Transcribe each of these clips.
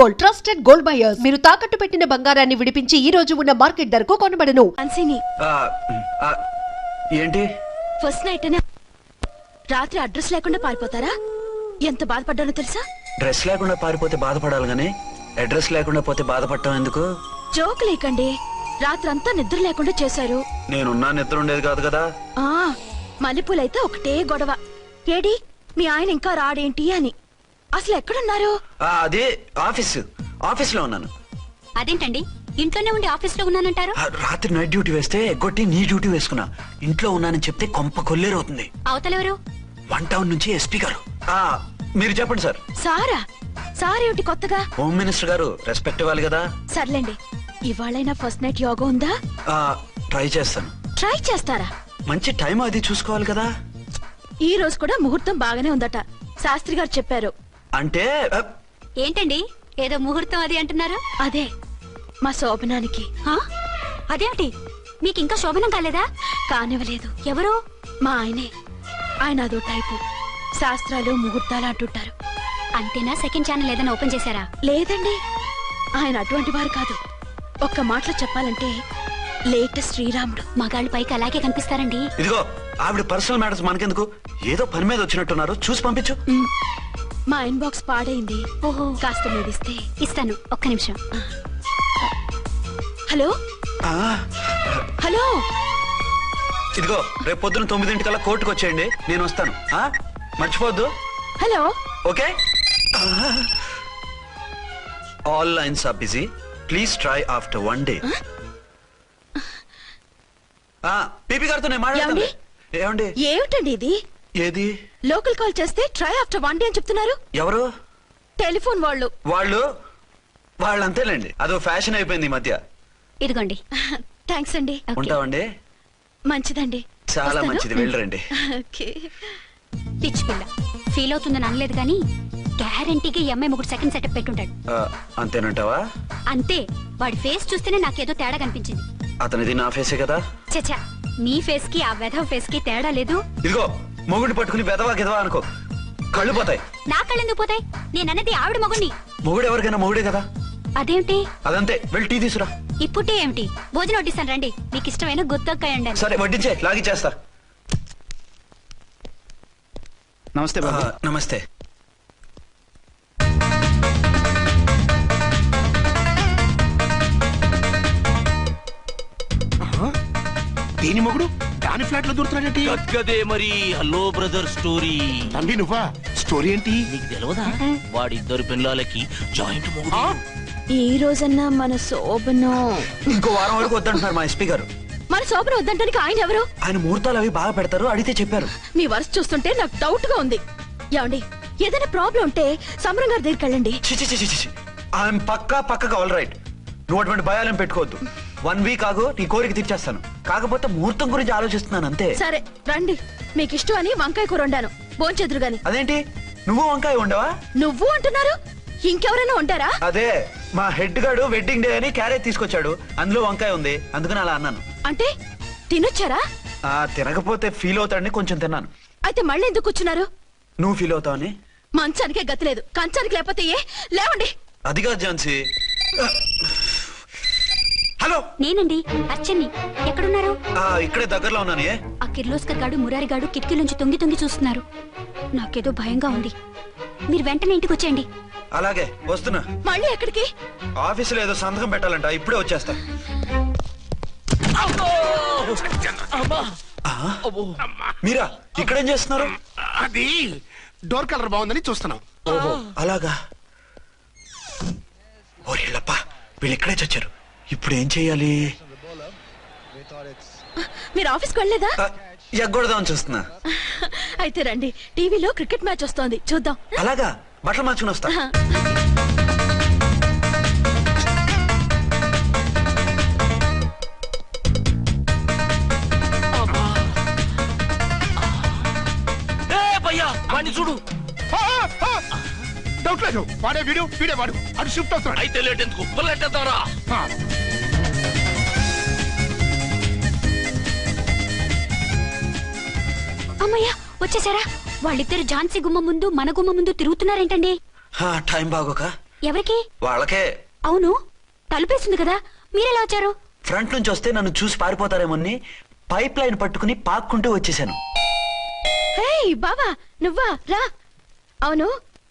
Gold, trusted gold buyers. మీరు తాకట్టు పెట్టిన బంగారాన్ని విడిపించి ఈ రోజు ఉన్న మార్కెట్ ధరకు కొనబడను. ఏంటి ఫస్ట్ నైట్ రాత్రి అడ్రస్ లేకుండా పారిపోతారా? ఎంత బాధపడ్డానో తెలుసా? డ్రెస్ లేకుండా పారిపోతే బాధపడాలి గానీ అడ్రస్ లేకుండా పోతే బాధపడటం ఎందుకు? జోక్ లేకండి. రాత్రంతా నిద్ర లేకుండా చేశారు. నేనున్నా నిద్ర ఉండేది కాదు కదా. మల్లెపూలైతే ఒకటే గొడవ. ఏడి మీ ఆయన ఇంకా రాడేంటి అని. అసలు ఎక్కడున్నారు? అది ఆఫీస్ లో ఉన్నాను. అదేంటండి ఇంట్లోనే ఉండి ఆఫీస్ లో ఉన్నానంటారు? రాత్రి నైట్ డ్యూటీ వేస్తే ఎగ్గొట్టి నీ డ్యూటీ వేసుకున్నా. ఇంట్లో ఉన్నానని చెప్తే కొంప కొల్లేరవుతుంది. అవతలెవరు? 1 టౌన్ నుంచి ఎస్పీ గారు. మీరు చెప్పండి సార్. సార్ ఏమిటి కొత్తగా? హోమ్ మినిస్టర్ గారు, రెస్పెక్ట్ ఇవ్వాలి కదా. సర్లేండి, ఇవాళైనా ఫస్ట్ నైట్ యోగా ఉందా? ట్రై చేస్తాను. ట్రై చేస్తారా? మంచి టైం అది చూసుకోవాలి కదా. ఈ రోజు కూడా ముహూర్తం బాగానే ఉందట, శాస్త్రి గారు చెప్పారు. అంటే ఏంటండి ఏదో ముహూర్తం అది అంటున్నారు? అదే మా శోభనానికి. అదేంటి మీకు ఇంకా శోభనం కాలేదా? కానివ్వలేదు. ఎవరు? మా ఆయనే. ఆయన అదో టైపు, శాస్త్రాలు ముహూర్తాలు అంటుంటారు. అంతేనా? సెకండ్ ఛానల్ ఏదైనా ఓపెన్ చేశారా? లేదండి, ఆయన అటువంటి వారు కాదు. ఒక్క మాటలో చెప్పాలంటే లేటెస్ట్ శ్రీరాముడు. మగాళ్ళు పైకి అలాగే కనిపిస్తారండి. ఇదిగో ఆవిడ పర్సనల్ మ్యాటర్స్ మనకెందుకు, ఏదో పని మీద వచ్చినట్టున్నారు, చూసి పంపించు. మా ఇన్బాక్స్ పాడైంది. ఓహో, కాస్త మీదిస్తే ఇస్తాను. ఒక్క నిమిషం. హలో హలో, ఇదిగో రేపు పొద్దున 9 కోర్టుకు వచ్చేయండి, నేను వస్తాను. మర్చిపోద్దు. Hello. Okay. All lines are busy, please try after 1 day. PP గారితో నేను మాట్లాడండి. ఏమండి? ఏమిటండి ఇది? ఏది? లోకల్ కాల్ చేస్తే ట్రై ఆఫ్టర్ 1 day అని చెప్తున్నారు. ఎవరు? టెలిఫోన్ వాళ్ళు అంతేలేండి, అదో ఫ్యాషన్ అయిపోయింది ఈ మధ్య. ఇదిగోండి. థ్యాంక్స్ అండి. ఉంటామండి. మంచిదండి. చాలా మంచిది, వెళ్ళరండి. పిచ్చి పిల్ల ఫీల్ అవుతుందని అనలేదు కానీ గ్యారంటీగా ఈ అమ్మాయి 3 సెకండ్ సెటప్ పెట్టుంటాడు. అంతేనంటావా? అంతే. వాడి ఫేస్ చూస్తేనే నాకేదో తేడా కనిపించింది. అతనిది నా ఫేసే కదా. చచ్చా, నీ ఫేస్ కి ఆ వెధవ ఫేస్ కి తేడా లేదు. ఇదిగో మొగుడిని పట్టుకుని వెధవా గెదవా అనుకో, కళ్ళు పోతాయి. నా కళ్ళు ఎందుకు పోతాయి? నేనన్నది ఆవిడ మొగుడిని. మొగుడు ఎవరికైనా మొగుడే కదా. అదేంటి? అదంతే, వెళ్ళి టీ తీసురా. ఇప్పుడే ఏమిటి? భోజనం వడ్డిస్తాను రండి. మీకు ఇష్టమైన గుత్తొక్కాయ ఉండాలి. సరే వడ్డించే, లాగిచ్చేస్తా. నమస్తే బాబు. నమస్తే. దేని మొగుడు దాని ఫ్లాట్ లో దూరుతున్నాడేంటి? గదే మరి. Hello brother story. తండ్రి నువ్వా? స్టోరీ ఏంటి? నీకు తెలియదా? వాడిద్దరు పిల్లలకి జాయింట్ మొగుడు. ఈ రోజన్నా మన శోభనం. ఇంకో వారం వరకు వద్దంటున్నారు మా ఎస్పీ గారు. మన శోభనం వద్దంటానికి ఆయన ఎవరు? ఆయన ముహూర్తాలు అవి బాగా పెడతారు, అడిగితే చెప్పారు. మీ వరుస చూస్తుంటే నాకు డౌట్ గా ఉంది. ఏమండి, ఏదైనా ప్రాబ్లం ఉంటే సమరం గారి దగ్గరికి వెళ్ళండి. ఆయన పక్కగా ఆల్ రైట్. నువ్వు అటువంటి భయాలను పెట్టుకోవద్దు. 1 week ఆగు, నీ కోరిక తీర్చేస్తాను. కాకపోతే ముహూర్తం గురించి ఆలోచిస్తున్నాను అంతే. సరే రండి, మీకు ఇష్టం అని వంకాయ కూర వండాను, భోంచెదురు గాని. అదేంటి నువ్వు వంకాయ ఉండవా? నువ్వు అంటున్నారు, ఇంకెవరైనా ఉంటారా? అదే మా హెడ్ గాడు వెడ్డింగ్ డే అని క్యారేజ్ తీసుకొచ్చాడు, అందులో వంకాయ ఉంది, అందుకని అలా అన్నాను. అంటే తినొచ్చారా? తినకపోతే ఫీల్ అవుతాడని కొంచెం తిన్నాను. అయితే మళ్ళీ ఎందుకు కూర్చున్నారు? నువ్వు ఫీల్ అవుతావని. మంచానికే గతి లేదు, కంచానికి లేకపోతే ఏ? లేవండి. అది కాదు ఝాన్సీ. హలో, నేనండి అర్చన్ని. ఎక్కడున్నారు? ఇక్కడే దగ్గరలో ఉన్నాను. ఆ కిర్లోస్కర్ గాడు మురారి గాడు కిటికీలోంచి తొంగి చూస్తున్నారు. నాకేదో భయంగా ఉంది. మీరు వెంటనే ఇంటికి వచ్చేయండి. అలాగే వస్తున్నా. మళ్ళీ ఎక్కడికి? ఆఫీసులో ఏదో సంతకం పెట్టాలంట, ఇప్పుడే వచ్చేస్తా. మీరా ఇక్కడేం చేస్తున్నారు? అది డోర్ కలర్ బాగుందని చూస్తున్నాం. ఓహో అలాగా. ఓరేళ్ళప్ప, వీళ్ళు ఇక్కడే చచ్చారు. ఇప్పుడు ఏం చెయ్యాలి? మీరు ఆఫీస్కి వెళ్ళలేదా? ఎగ్గొడదామని చూస్తున్నా. అయితే రండి, టీవీలో క్రికెట్ మ్యాచ్ వస్తోంది, చూద్దాం. అలాగా, బట్టలు మార్చుకుని వస్తా. చూడు. డౌట్ లేదు, వాడే వీడే వాడు. అటు షిఫ్ట్ అవుతాడు. అయితే లేట్ ఎందుకు, బుల్లెట్టేద్దారా? అమ్మయ్యా, వచ్చేసారా? వాళ్ళిద్దరు ఝాన్సీ గుమ్మ ముందు మన గుమ్మ ముందు తిరుగుతున్నారేంటండి? టైం బాగోక ఎవరికి? వాళ్ళకే. అవును, తలుపేస్తుంది కదా, మీరెలా వచ్చారు? ఫ్రంట్ నుంచి వస్తే నన్ను చూసి పారిపోతారేమోని పైప్ లైన్ పట్టుకుని పాక్కుంటూ వచ్చేసాను. హే బావా, నువ్వా? రా. అవును,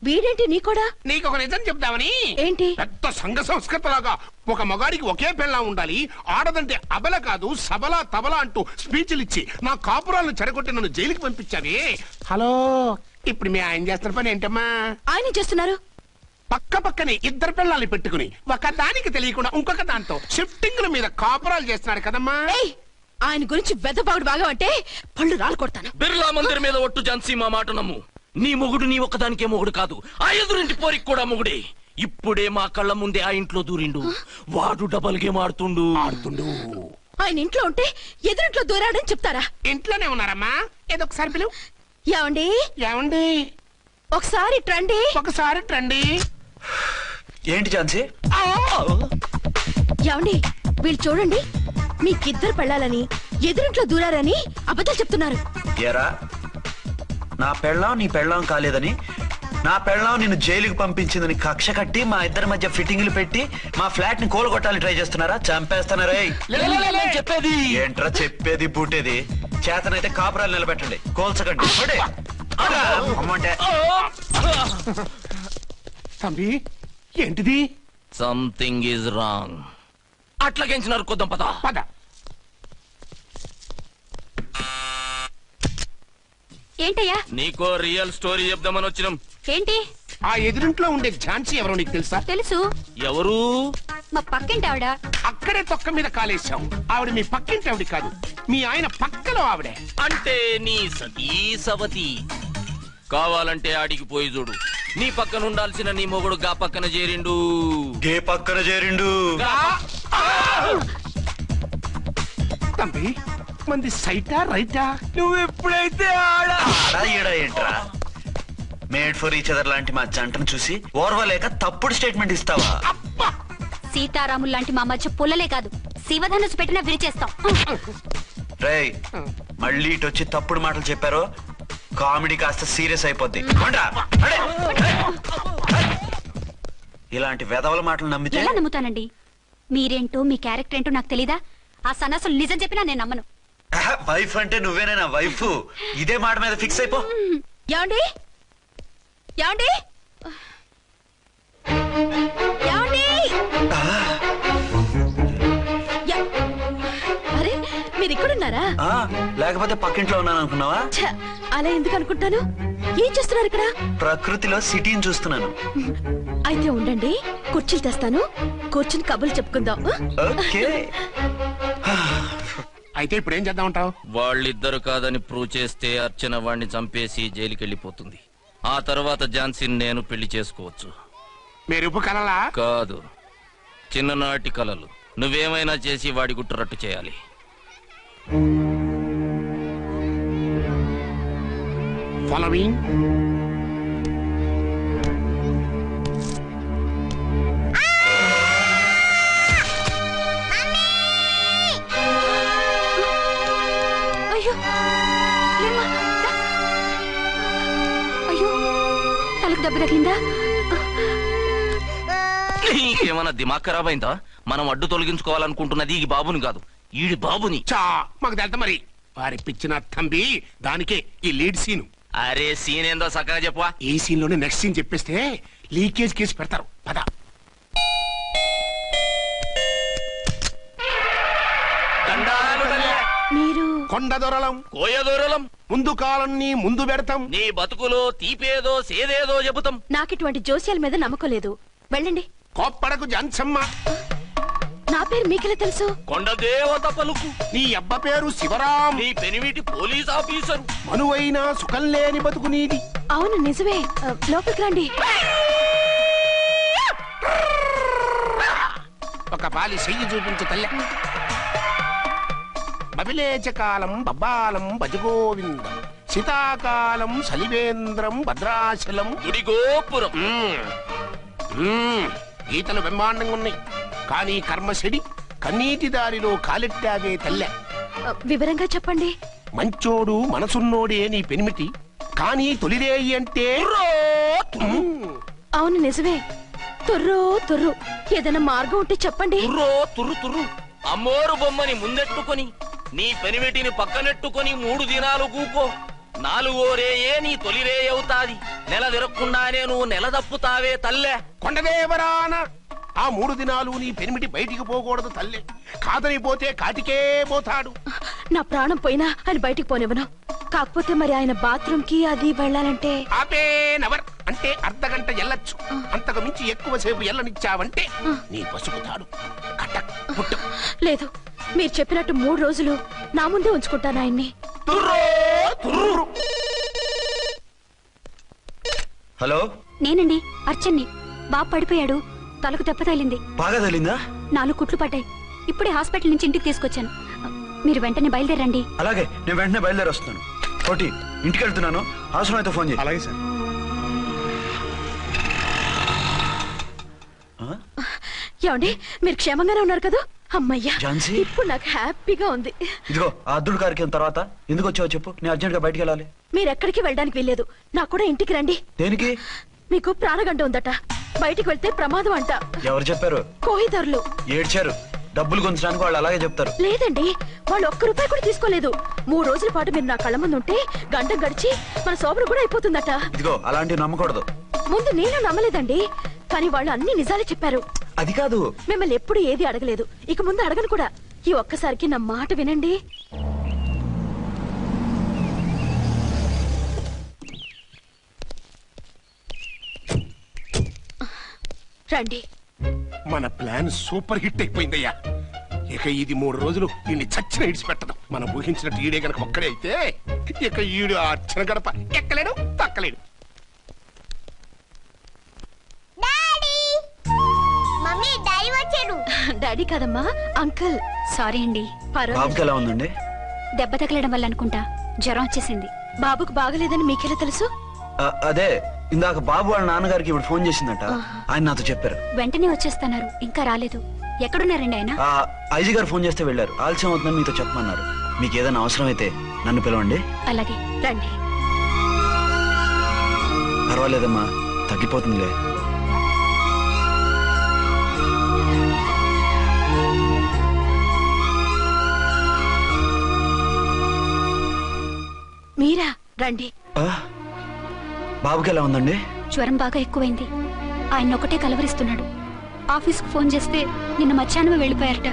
వీడేంటి నీ కూడా? నీకు ఒక నిజం చెప్దామని. ఏంటి? పెద్ద సంఘ సంస్కృతలాగా ఒక మగాడికి ఒకే పెళ్ళం ఉండాలి, ఆడదంటే అబల కాదు సబల తబల అంటూ స్పీచ్లు ఇచ్చి నా కాపురాలను చెడగొట్టి నన్ను జైలుకి పంపించావి. హలో, ఇప్పుడు మీ ఆయన చేస్తున్న పని ఏంటమ్మా? ఆయన చేస్తున్నారు. పక్క పక్కనే ఇద్దరు పిల్లల్ని పెట్టుకుని ఒక దానికి తెలియకుండా ఇంకొక దాంతో షిఫ్టింగ్ల మీద కాపురాలు చేస్తున్నాడు కదమ్మా. ఏయ్, ఆయన గురించి వెదబాగుడు బాగా అంటే పళ్ళు రాలు కొడతాను. బిర్లా మందిర్ మీద ఒట్టు ఝాన్సీ మా మాట నమ్ము. నీ మొగుడు నీ ఒక్కదానికే మొగుడు కాదు, ఆ ఎదురింటి పోరికి కూడా మొగుడే. ఇప్పుడే మా కళ్ళ ముందే ఆ ఇంట్లో దూరిండు. వాడు డబల్ గేమ్ ఆడుతుండు. ఆయన ఇంట్లో ఉంటే ఎదురింట్లో దూరాడని చెప్తారా? ఇంట్లోనే ఉన్నారమ్మా. ఏదో ఒకసారి పిలువు. ఏమండి? ఏమండి? ఒకసారి ట్రండి. ఒకసారి ట్రండి. ఏంటి ఝాన్సీ? ఏమండి, వీళ్ళు చూడండి, మీకిద్దరు పెళ్ళాలని ఎదురింట్లో దూరారని అబద్ధాలు చెప్తున్నారు. ఏరా, నా పెళ్ళాం నీ పెళ్ళాం కాలేదని, నా పెళ్ళాం నిన్ను జైలుకి పంపించిందని కక్ష కట్టి మా ఇద్దరి మధ్య ఫిట్టింగ్లు పెట్టి మా ఫ్లాట్ ని కూలగొట్టాలని ట్రై చేస్తున్నారా? చంపేస్తున్నారా? చెప్పేది ఏంట్రా చెప్పేది బూటేది? చేతనైతే కాపురాలు నిలబెట్టండి, కోల్చకండి. అమ్మంటే తంబి, ఏంటిది? Something is wrong. అట్లాగెంచినారు కొద్దాం పద. పద. ఏంటయ్యా? నీకో రియల్ స్టోరీ చెప్దామని వచ్చినాం. ఏంటి? ఆ ఎదురింట్లో ఉండే ఝాన్సీ ఎవరో నీకు తెలుసా? తెలుసు. ఎవరు? మా పక్కింటి ఆవిడ. అక్కడే తొక్క మీద కాలేశావు. ఆవిడ మీ పక్కింటి ఆవిడ కాదు, మీ ఆయన పక్కలో ఆవిడే. అంటే నీ సతీ సవతి. కావాలంటే ఆడికి పోయి చూడు. నీ పక్కన ఉండాల్సిన నీ మొగుడు గా పక్కన చేరిండు. గే పక్కన చేరిండు. తంబి, మంది సైటా రైటా? నువ్వు ఎప్పుడైతే ఆడా ఈడా ఏంట్రా? మేడ్ ఫర్ ఈచ్ అదర్ లాంటి మా జంటను చూసి ఓర్వలేక తప్పుడు స్టేట్మెంట్ ఇస్తావా? సీతారాములు లాంటి మా మధ్య పుల్లలే కాదు, శివధనుసు పెట్టినా విరిచేస్తాం. రేయ్, మళ్ళీ ఇటు వచ్చి తప్పుడు మాటలు చెప్పారో కామెడీ కాస్త సీరియస్ అయిపోద్ది. ఇలాంటి వెధవల మాటలు నమ్మితే ఎలా నమ్ముతానండి? మీరేంటో మీ క్యారెక్టర్ ఏంటో నాకు తెలీదా? ఆ సన్నాసులు నిజం చెప్పినా నేను నమ్మను. వైఫ్ అంటే నువ్వేనే నా వైఫ్. ఇదే మాట మీద ఫిక్స్ అయిపో. ఏమండి? ఏమండి? ఏమండి? అరే, మీరు ఇక్కడున్నారా? లేకపోతే పక్కింట్లో ఉన్నాను అనుకున్నావా? అలా ఎందుకు అనుకుంటాను? ఏం చేస్తున్నారు ఇక్కడ? ప్రకృతిలో సిటీని చూస్తున్నాను. అయితే ఉండండి, కుర్చీలు తెస్తాను, కూర్చుని కబుర్లు చెప్పుకుందాం. ఓకే. అయితే ఇప్పుడు ఏం చేద్దామంటావు? వాళ్ళిద్దరు కాదని ప్రూవ్ చేస్తే అర్చన వాణ్ణి చంపేసి జైలుకి వెళ్ళిపోతుంది. ఆ తర్వాత ఝాన్సీని నేను పెళ్లి చేసుకోవచ్చు. మీరు కలలా? కాదు, చిన్ననాటి కలలు. నువ్వేమైనా చేసి వాడి గుట్టురట్టు చేయాలి. ఫాలోయింగ్. అయ్యో, లేమ్మా, రా. అయ్యో, తలకు దెబ్బ తగిలిందా? నీకేమన్నా దిమాగ్ ఖరాబ్ అయిందా? మనం అడ్డు తొలగించుకోవాలనుకుంటున్నది ఈ బాబుని కాదు, ఈడి బాబుని. చా, మాకు తెలుత మరి. వారి పిచ్చిన తంబి, దానికే ఈ లీడ్ సీను. అరే సీన్ ఏందో సక్కగా చెప్పవా? ఈ సీన్ లోనే నెక్స్ట్ సీన్ చెప్పేస్తే లీకేజ్ కేసు పెడతారు. పద. మీరు కొండ దొరలం, కోయ దూరలం, ముందు కాలన్నీ ముందు పెడతాం. నీ బతుకులో తీపేదో సేదేదో చెబుతాం. నాకిటువంటి జోస్యాల మీద నమ్మకం లేదు. వెళ్ళండి. కోప్పడకు జన్సమ్మ. నా పేరు మీకెలా తెలుసు? కొండ దేవత పలుకు. నీ అబ్బ పేరు శివరాం. నీ పెనిమిటి పోలీస్ ఆఫీసరు. మనువైనా సుఖం లేని బతుకు నీది. అవును, నిజమే. లోపలికి రండి. ఒక పాలి చెయ్యి చూపించు తల్లె. బబిలేచకాలం బబ్బాలం భజగోవిందం, శీతాకాలం సలివేంద్రం భద్రాచలం. గుడి గోపురం. గీతలు బ్రహ్మాండంగా ఉన్నాయి, కానీ కర్మ చెడి కన్నీటి దారిలో కాలెట్టావే తల్లె. వివరంగా చెప్పండి. మంచోడు మనసున్నోడే నీ పెనిమిటి, కానీ తొలిరేయి అంటే అవును, నిజమే. తుర్రు తుర్రు ఏదైనా మార్గం ఉంటే చెప్పండి. తుర్రో తుర్రు తుర్రు అమ్మోరు బొమ్మని ముందెట్టుకొని నీ పెనిమిటిని పక్కనెట్టుకొని 3 దినాలు కూకో. 4వ రేయే నీ తొలి రే అవుతాది. నెల తిరగకుండానే నువ్వు నెల తప్పుతావే తల్లే. కొండదేవరాన ఆ 3 దినాలు నీ పెనిమిటి బయటికి పోకూడదు తల్లి. కాదని పోతే కాటికే పోతాడు. నా ప్రాణం పోయినా ఆయన బయటికి పోనివ్వను. కాకపోతే మరి ఆయన బాత్రూమ్ కి అది వెళ్ళాలంటే ఆపేనవర్ అంటే అర్ధగంట ఎల్లొచ్చు. అంతకు మించి ఎక్కువసేపు ఎల్లనిచ్చావంటే నీ పసుపుతాడు కట్టక్ పుట్టక్. లేదు, మీరు చెప్పినట్టు 3 రోజులు నా ముందే ఉంచుకుంటాను ఆయన్ని. హలో, నేనండి అర్చన్ని. బాబు పడిపోయాడు, తలకు దెబ్బ తగిలింది. బాగా తగిలిందా? 4 కుట్లు పడ్డాయి. ఇప్పుడే హాస్పిటల్ నుంచి ఇంటికి తీసుకొచ్చాను. మీరు వెంటనే బయలుదేరండి. అలాగే, నేను వెంటనే బయలుదేరి వస్తున్నాను. కోటి, ఇంటికి వెళ్తున్నాను. అవసరం అయితే ఫోన్ చేయి. అలాగే సార్. ఏమండి, మీరు క్షేమంగానే ఉన్నారు కదా? అమ్మయ్యా, ఝాన్సీ? ఇప్పుడు నాకు హ్యాపీగా ఉంది. ఇదిగో ఆ అద్దుడు కార్యక్రమం తర్వాత ఎందుకు వచ్చావో చెప్పు. నేను అర్జెంట్ గా బయటికి వెళ్ళాలి. మీరు ఎక్కడికి వెళ్ళడానికి వెళ్ళలేదు. నాకు కూడా ఇంటికి రండి. దేనికి? మీకు ప్రాణగంట ఉందట. బయటికి వెళ్తే ప్రమాదం అంట. ఎవరు చెప్పారు? కోహిదర్లు ఏడ్చారు. డబ్బులు గుంచడానికి వాళ్ళు అలాగే చెప్తారు. లేదండి, వాళ్ళు ₹1 కూడా తీసుకోలేదు. 3 రోజుల పాటు మీరు నా కళ్ళ ముందు ఉంటే గంట గడిచి మన సోబరు కూడా అయిపోతుందట. ఇదిగో అలాంటివి నమ్మకూడదు. ముందు నేను నమ్మలేదండి, కానీ వాళ్ళు అన్ని నిజాలే చెప్పారు. అది కాదు, మిమ్మల్ని ఎప్పుడు ఏది అడగలేదు, ఇక ముందు అడగను కూడా. ఈ ఒక్కసారికి నా మాట వినండి. రండి. మన ప్లాన్ సూపర్ హిట్ అయిపోయిందయ్యా. ఇక ఇది 3 రోజులు ఈయన్ని చచ్చిన ఇడిచిపెట్టదు. మనం ఊహించినట్టు ఈడే గనక ఒక్కడే అయితే ఇక ఈడు ఆ అర్చన గడప ఎక్కలేడు, తక్కలేడు. డాడీ కదమ్మా, అంకుల్. సారీ అండి. బాబుకి ఎలా ఉందండి? దెబ్బ తగలడం వల్ల అనుకుంటా జ్వరం వచ్చేసింది. బాబుకు బాగలేదని మీకెలా తెలుసు? అదే ఇందాక బాబు వాళ్ళ నాన్నగారికి ఇప్పుడు ఫోన్ చేసిందట. ఆయన నాతో చెప్పారు. వెంటనే వచ్చేస్తున్నారు, ఇంకా రాలేదు. ఎక్కడున్నారండి ఆయన? ఐజీ గారు ఫోన్ చేస్తే వెళ్ళారు. ఆలస్యం అవుతుందని మీతో చెప్పమన్నారు. మీకు ఏదైనా అవసరం అయితే నన్ను పిలవండి. అలాగే రండి. పర్వాలేదమ్మా, తగ్గిపోతుందిలే. మీరా? రండి. బాబుకి ఎలా ఉందండి? జ్వరం బాగా ఎక్కువైంది. ఆయన ఒకటే కలవరిస్తున్నాడు. ఆఫీస్కు ఫోన్ చేస్తే నిన్న మధ్యాహ్నమే వెళ్ళిపోయారట.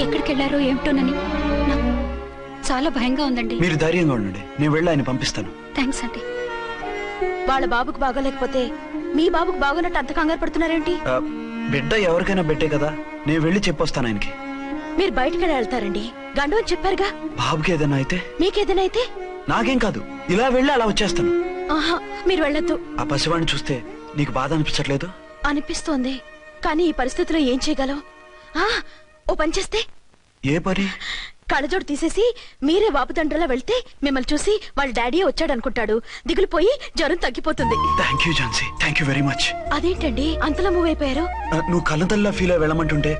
ఎక్కడికి వెళ్ళారో ఏమిటోనని నాకు చాలా భయంగా ఉందండి. మీరు ధైర్యంగా ఉండండి, నేను వెళ్ళి ఆయన పంపిస్తాను. థ్యాంక్స్ అండి. వాళ్ళ బాబుకు బాగోలేకపోతే మీ బాబుకు బాగోనట్టు అంత కంగారు పడుతున్నారేంటి? బిడ్డ ఎవరికైనా పెట్టే కదా, నేను వెళ్ళి చెప్పొస్తాను ఆయనకి. మీరు బయటకు వెళ్తారండి, గండు అని చెప్పారుగా. బాబుకి ఏదైనా అయితే? మీకేదైనా అయితే? నాకేం కాదు, ఇలా వెళ్ళి అలా వచ్చేస్తాను. ఆహా, మీరు వెళ్ళొద్దు. ఆ పసివాడిని చూస్తే నీకు బాధ అనిపించట్లేదు? అనిపిస్తోంది, కానీ ఈ పరిస్థితిలో ఏం చేయగలం? ఓ పని చేస్తే? ఏ పని? కళ్ళజోడు తీసేసి మీరే బాబుతండ్రిలా వెళ్తే మిమ్మల్ని చూసి వాళ్ళ డాడీ వచ్చాడు అనుకుంటాడు. దిగులు పోయి జ్వరం తగ్గిపోతుంది. Thank you Jhansi, thank you very much. అదేంటండి అంతలా మూవ్ అయిపోయారు? నువ్వు కన్నతల్లా ఫీల్ అయి వెళ్ళమంటుంటే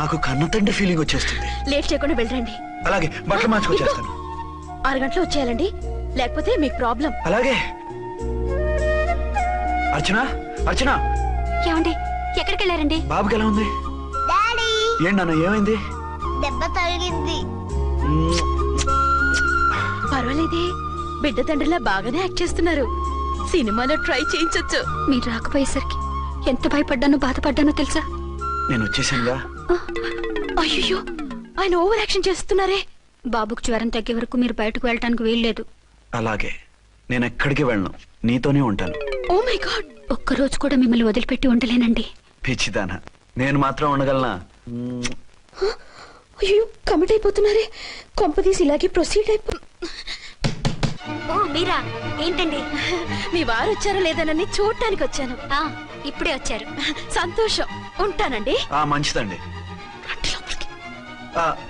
నాకు కన్నతండ్రి ఫీలింగ్ వచ్చేస్తుంది. లేట్ చేయకుండా వెళ్ళండి. అలాగే, బట్టలు మార్చుకొచ్చేస్తాను. 6 గంటలు వచ్చేయాలండి, లేకపోతే మీకు ప్రాబ్లం. అలాగే. అర్చన, అర్చన. ఏమండి, ఎక్కడికి వెళ్ళారండి? బాబుకి ఎలా ఉంది? ఏంటి నాన్న, ఏమైంది? దెబ్బ తగిలింది. పర్వాలేదే, బిడ్డ తండ్రిలా బాగానే యాక్ట్ చేస్తున్నారు. సినిమాలో ట్రై చేయించొచ్చు. మీరు రాకపోయేసరికి ఎంత భయపడ్డానో బాధపడ్డానో తెలుసా? నేను వచ్చేసానుగా. అయ్యో, ఆయన ఓవర్ యాక్షన్ చేస్తున్నారే. బాబుకు జ్వరం తగ్గే వరకు మీరు బయటకు వెళ్ళటానికి వీల్లేదు. అలాగే, నేను ఎక్కడికి వెళ్ళను, నీతోనే ఉంటాను. ఓ మై గాడ్, ఒక్కరోజు కూడా మిమ్మల్ని వదిలిపెట్టి ఉండలేనండి. పిచ్చిదానా, నేను మాత్రం ఉండగలనా? అయ్యో, కమిట్ అయిపోతున్నారే. కొంపదీసి ఇలాగే ప్రొసీడ్ ఓ మీరా, ఏంటండి? మీ వారు వచ్చారో లేదనని చూడటానికి వచ్చాను. ఇప్పుడే వచ్చారు. సంతోషం, ఉంటానండి. మంచిదండి.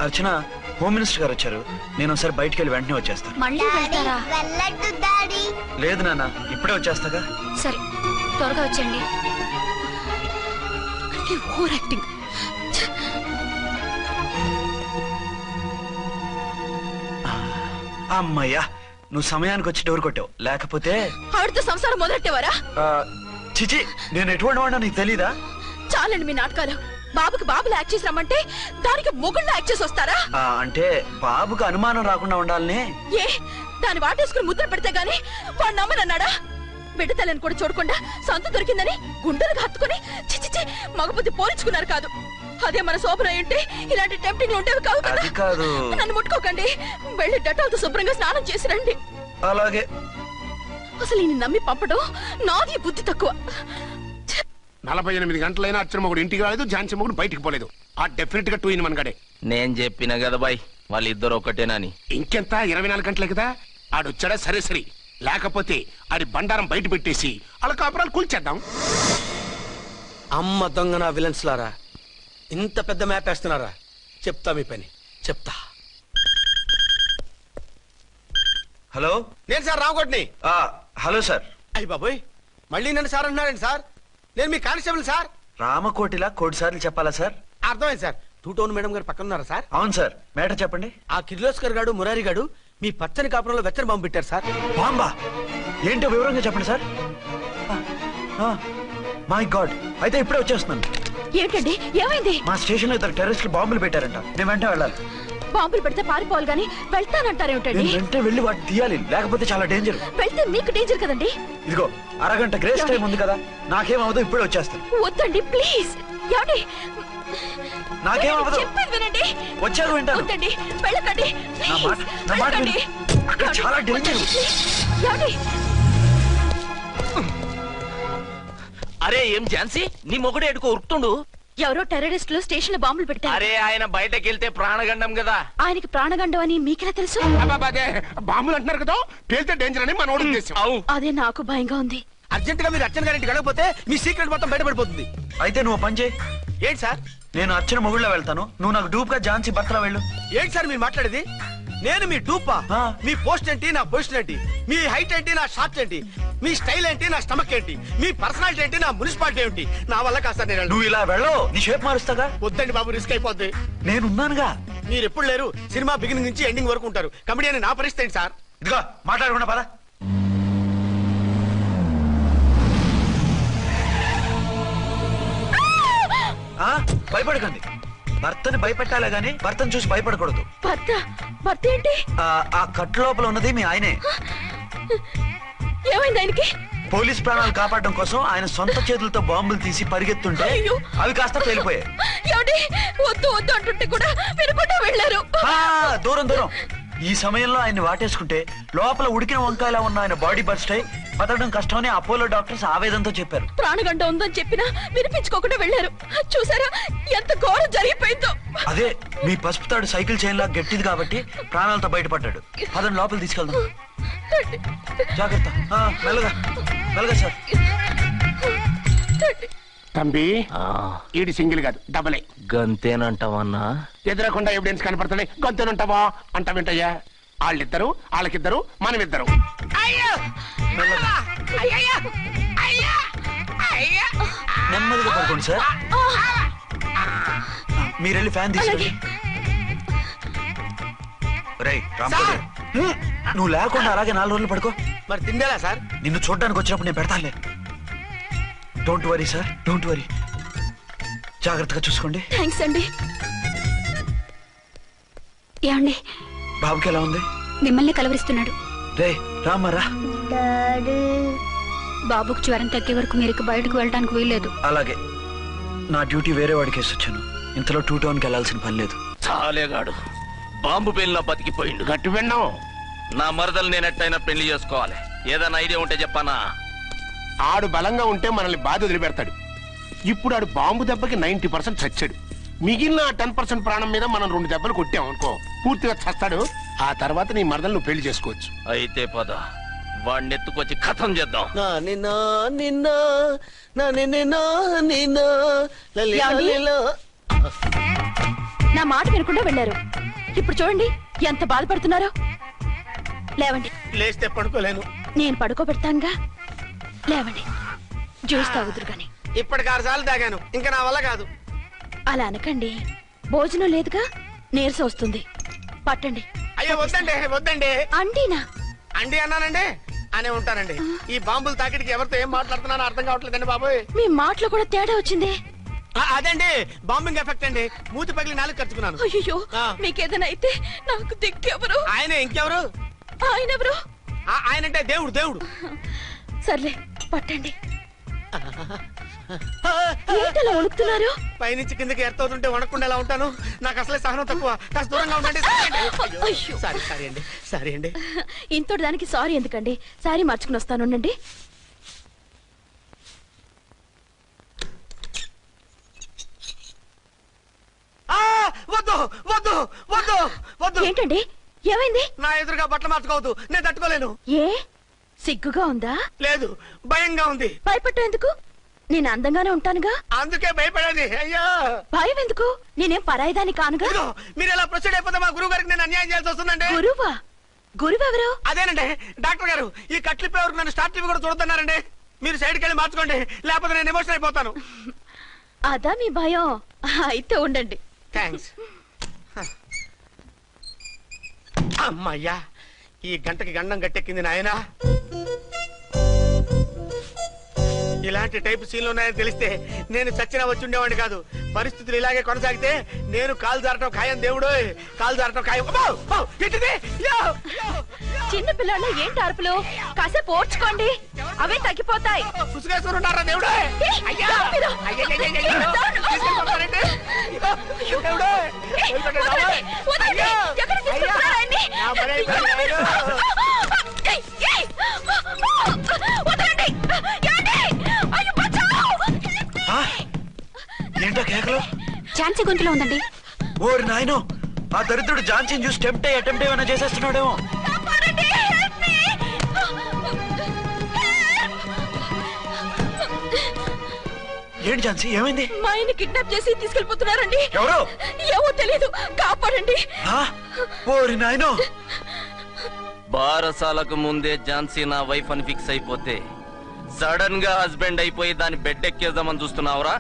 అర్చన, హోమ్ మినిస్టర్ గారు వచ్చారు. నేను ఒకసారి బయటికి వెళ్ళి వెంటనే వచ్చేస్తాను. మళ్ళీ వెళ్తారా? వెళ్ళొద్దు డాడీ. లేదు నాన్న, ఇప్పుడే వచ్చేస్తాగా. సరే, త్వరగా వచ్చండి. Over acting. అమ్మయ్యా, నువ్వు సమయానికి వచ్చి డోర్ కొట్టావు. లేకపోతే ఆవిడతో సంసారం మొదలెట్టేవారా? చిచి, నేను ఎటువంటి వాడినా నీకు తెలీదా? చాలండి మీ నాటకాలు. బాబుకి బాబులు యాక్ట్ చేసి రమ్మంటే దానికి మొగుళ్ళు యాక్ట్ చేసి వస్తారా? అంటే బాబుకి అనుమానం రాకుండా ఉండాలని. ఏ దాన్ని వాటేసుకుని ముద్ర పెడితే గాని వాడు నమ్మనన్నాడా? బిడ్డ తల్లిని కూడా చూడకుండా సొంత దొరికిందని గుండెలకు హత్తుకుని చిచ్చిచి మగబుద్ధి పోల్చుకున్నారు కాదు. అదే మన శోభన ఉంటే ఇలాంటి టెంప్టింగ్ ఉండేవి కావు కదా. అది కాదు. నన్ను ముట్టుకోకండి. వెళ్ళి డెటాల్తో శుభ్రంగా స్నానం చేసి రండి. అలాగే. అసలు ఈయన నమ్మి పంపడం నాది బుద్ధి తక్కువ. 48 గంటలైనా అచ్చిన మొగుడు ఇంటికి రాలేదు, ఝాన్సీ మొగుడు బయటికి పోలేదు. ఆ డెఫినెట్ గా 2 in 1 గడే. నేను చెప్పిన కదా బాయ్, వాళ్ళిద్దరు ఒకటేనని. ఇంకెంత 24 గంటలే కదా. ఆడొచ్చాడా సరే సరే, లేకపోతే ఆడి బండారం బయట పెట్టేసి అలా కాపురాలు కూల్చేద్దాం. అమ్మ దొంగ నా విలన్స్ లారా, ఇంత పెద్ద మ్యాప్ వేస్తున్నారా? చెప్తా మీ పని చెప్తా. హలో, నేను సార్ రామకోటిని. Hello sir. అయ్యి బాబోయ్, మళ్ళీ నన్ను సార్ అంటున్నారండి సార్? నేను మీ కానిస్టేబుల్ సార్. రామకోటిలా కోటి సార్లు చెప్పాలా సార్? అర్థమైంది సార్. 2 టౌన్ మేడం గారు పక్కన ఉన్నారా సార్? అవును సార్. మేటర్ చెప్పండి. ఆ కిర్లోస్కర్ గారు మురారి గారు మీ పచ్చని కాపురంలో వెచ్చని బాంబు పెట్టారు సార్. బాంబా? ఏంటో వివరంగా చెప్పండి సార్. మై గాడ్, అయితే ఇప్పుడే వచ్చేస్తున్నాను. ఏంటండి ఏమైంది? మా స్టేషన్ లో 2 టెర్రరిస్టులు బాంబులు పెట్టారంట. నేను వెంటనే వెళ్ళాలి. బాంబులు పెడితే పారిపోవాలి గాని వెళ్తానంటారేమిటండి? నేను వెంటనే వెళ్ళి వాటిని తీయాలి, లేకపోతే చాలా డేంజర్. వెళ్తే మీకు డేంజర్ కదండి. ఇదిగో అరగంట గ్రేస్ టైం ఉంది కదా, నాకేమవదు, ఇప్పుడే వచ్చేస్తాను. వద్దండి ప్లీజ్. ఏమండి నాకేమవదు, చెప్పేది వినండి. వచ్చాక వింటాను. వద్దండి, వెళ్ళకండి. నా మాట వెళ్ళకండి. విను. అక్కడ చాలా డేంజర్. ఏమండి? అరే ఏం ఝాన్సీ, నీ మొగుడు ఎడుకో ఉరుకుతుండు. ఎవరో టెర్రరిస్టులు స్టేషన్ లో బాంబులు పెట్టారు. అరే ఆయన బయటకెళ్తే ప్రాణగండం కదా. ఆయనకి ప్రాణగండం అని మీకెలా తెలుసు? అదే బాంబులు అంటున్నారు కదా, పేలితే డేంజర్ అని మన ఉద్దేశం. అదే నాకు భయంగా ఉంది. అర్జెంట్ గా మీరు అర్చన గారింటికి వెళ్ళకపోతే మీ సీక్రెట్ మొత్తం బయటపడిపోతుంది. అయితే నువ్వు పని చేయి. ఏంటి సార్? నేను అర్చన మొగుళ్ళ వెళ్తాను, నువ్వు నాకు డూప్ గా ఝాన్సీ భర్తలో వెళ్ళు. ఏంటి సార్ మీరు మాట్లాడేది? నేను మీ డూపా? మీ పోస్ట్ ఏంటి, నా పొజిషన్ ఏంటి? మీ హైట్ ఏంటి, నా షార్ట్ ఏంటి? మీ స్టైల్ ఏంటి, నా స్టమక్ ఏంటి? మీ పర్సనాలిటీ ఏంటి, నా మున్సిపాలిటీ ఏంటి? నా వల్ల కాస్త నేను నువ్వు ఇలా వెళ్ళవు, నీ షేప్ మారుస్తాగా. వద్దండి బాబు, రిస్క్ అయిపోద్ది. నేనున్నానుగా. మీరు ఎప్పుడు లేరు, సినిమా బిగినింగ్ నుంచి ఎండింగ్ వరకు ఉంటారు. కమెడియన్ నా పరిస్థితి ఏంటి సార్? ఇదిగో మాట్లాడకుండా పద. భయపడకండి. భర్తని భయపెట్టాలే గాని భర్తను చూసి భయపడకూడదు. భర్త ఏంటి? ఆ కట్టు లోపల ఉన్నది మీ ఆయనే. ఏమైంది ఆయనకి? పోలీస్ ప్రాణాలు కాపాడడం కోసం ఆయన సొంత చేతులతో బాంబులు తీసి పరిగెత్తుంటే అవి కాస్త పేలిపోయాయి. వద్దు వద్దు అంటుంటే కూడా వినకుండా వెళ్ళారు. దూరం దూరం. ఈ సమయంలో ఆయన్ని వాటేసుకుంటే లోపల ఉడికిన వంకాయలా ఉన్న ఆయన బాడీ బర్స్ట్ అయి బతకడం కష్టమని అపోలో డాక్టర్స్ ఆవేదంతో చెప్పారు. ప్రాణగంట ఉందని చెప్పినా వినిపించుకోకుండా వెళ్ళారు. చూసారా ఎంత ఘోరం జరిగిపోయిందో. అదే మీ పసుపు తాడు సైకిల్ చైన్ లా గట్టిది కాబట్టి ప్రాణాలతో బయటపడ్డాడు. అతను లోపల తీసుకెళ్దాం. జాగ్రత్త. మెల్లగా మెల్లగా సార్. తంబి ఈడి సింగిల్ కాదు, డబలే. గంతేనంటావన్నా? ఎదురకుండా ఎవిడెన్స్ కనపడుతుంది, గంతేనంటావా అంటావేంటయ్యా? వాళ్ళిద్దరు, వాళ్ళకిద్దరు, మనమిద్దరు. నెమ్మదిగా పడుకోండి సార్. మీరెళ్ళి ఫ్యాన్ తీసుకోండి. రేయ్ రాంపూడి, నువ్వు లేకుండా అలాగే 4 రోజులు పడుకో. మరి తిండేలా సార్? నిన్ను చూడడానికి వచ్చినప్పుడు నేను పెడతానులే. Don't worry sir, don't worry. జాగ్రత్తగా చూసుకోండి. థ్యాంక్స్ అండి. ఏమండి, బాబుకి ఎలా ఉంది? మిమ్మల్ని కలవరిస్తున్నాడు. రే రామారా. బాబుకు జ్వరం తగ్గే వరకు మీరు బయటకు వెళ్ళడానికి వీల్లేదు. అలాగే. నా డ్యూటీ వేరే వాడికి వేసి వచ్చాను. ఇంతలో 2 టౌన్కి వెళ్ళాల్సిన పని లేదు. చాలేగాడు బాంబు పేలినా బతికిపోయిండు. గట్టి విన్నావు. నా మరదలు నేను ఎట్టయినా పెళ్లి చేసుకోవాలి. ఏదైనా ఐడియా ఉంటే చెప్పానా? ఆడు బలంగా ఉంటే మనల్ని బాధ వదిలిపెడతాడు. ఇప్పుడు ఆడు బాంబు దెబ్బకి 90% చచ్చాడు. మిగిలిన 10% ప్రాణం మీద మనం 2 దెబ్బలు కొట్టాం అనుకో, పూర్తిగా చస్తాడు. ఆ తర్వాత నీ మరదలు నువ్వు పెళ్లి చేసుకోవచ్చు. అయితే పద, వాడిని ఎత్తుకొచ్చి కథం చేద్దాం. నా మాట వినకుండా వెళ్ళారు. ఇప్పుడు చూడండి ఎంత బాధపడుతున్నారో. లేవండి. లేస్తే పడుకోలేను. నేను పడుకోబెడతానుగా. లేవండి, జ్యూస్ తాగుదురు గాని. ఇప్పటికి 6 సార్లు తాగాను, ఇంకా నా వల్ల కాదు. అలా అనకండి, భోజనం లేదుగా, నీరసం వస్తుంది. పట్టండి. అయ్యో వద్దండి, వద్దండి. అండినా? అండి అన్నానండి, అనే ఉంటానండి. ఈ బాంబులు తాకిడికి ఎవరితో ఏం మాట్లాడుతున్నానో అర్థం కావట్లేదండి బాబోయ్. మీ మాటలో కూడా తేడా వచ్చింది. అదండి బాంబింగ్ ఎఫెక్ట్ అండి. మూతి పగిలి 4 ఖర్చుకున్నాను. అయ్యో మీకేదైనా అయితే నాకు దిక్కెవరు? ఆయన ఇంకెవరు? ఆయన ఎవరు? ఆయనంటే దేవుడు. దేవుడు సర్లే పట్టండి. ఏంటలా వణుకుతున్నారు? పైనుంచి కిందకి ఎర్తవుతుంటే వణకుండా ఎలా ఉంటాను? నాకు అసలే సహనం తక్కువ. కాస్త దూరంగా ఉండండి. సారీ అండి. ఇంతటి దానికి సారీ ఎందుకండి? సారీ మార్చుకుని వస్తానుండండి. వద్దు వద్దు వద్దు వద్దు. ఏంటండి ఏమైంది? నా ఎదురుగా బట్టలు మార్చుకోవద్దు, నేను తట్టుకోలేను. ఏ సిగ్గుగా ఉందా? లేదు, భయంగా ఉంది. భయపట్టు ఎందుకు? నేను అందంగానే ఉంటానుగా. అందుకే భయపడేది. అయ్యో భయం ఎందుకు? నేనేం పరాయిదాన్ని కానుగా. మీరు ఎలా ప్రొసీడ్ అయిపోతే మా గురువు గారికి నేను అన్యాయం చేయాల్సి వస్తుందండి. గురువా? గురువెవరు? అదేనండి డాక్టర్ గారు. ఈ కట్లిప్పే వరకు నన్ను స్టార్ టీవీ కూడా చూడొద్దన్నారండి. మీరు సైడ్కి వెళ్ళి మార్చుకోండి, లేకపోతే నేను ఎమోషన్ అయిపోతాను. అదా మీ భయం? అయితే ఉండండి. థ్యాంక్స్. అమ్మయ్యా, ఈ గంటకి గండం గట్టెక్కింది నాయనా. ఇలాంటి టైప్ సీన్లు ఉన్నాయని తెలిస్తే నేను చచ్చినా వచ్చి ఉండేవాడిని కాదు. పరిస్థితులు ఇలాగే కొనసాగితే నేను కాలు జారటం ఖాయం. దేవుడు, కాలు జారటం ఖాయం. చిన్న పిల్లలు ఏంటి అరుపులు? కాసేపు ఓర్చుకోండి, అవే తగ్గిపోతాయి. పుసుగేసుకుని ఉన్నారా దేవుడు? ఏంటో కేకలు? ఝాన్సీ గొంతులో ఉందండి. ఓరి నాయనో, ఆ దరిద్రుడు ఝాన్సీని చూసి అటెంప్ట్ ఏమైనా చేసేస్తున్నాడేమో. ఏంటి ఝాన్సీ, ఏమైంది? మా ఆయన కిడ్నాప్ చేసి తీసుకెళ్లిపోతున్నారండి. ఎవరు? ఏమో తెలీదు, కాపాడండి. ఓరి నాయనో. బారసాలకు ముందే ఝాన్సీ నా వైఫ్ అని ఫిక్స్ అయిపోతే సడన్ గా హస్బెండ్ అయిపోయి దాన్ని బెడ్ ఎక్కేద్దామని చూస్తున్నావురా?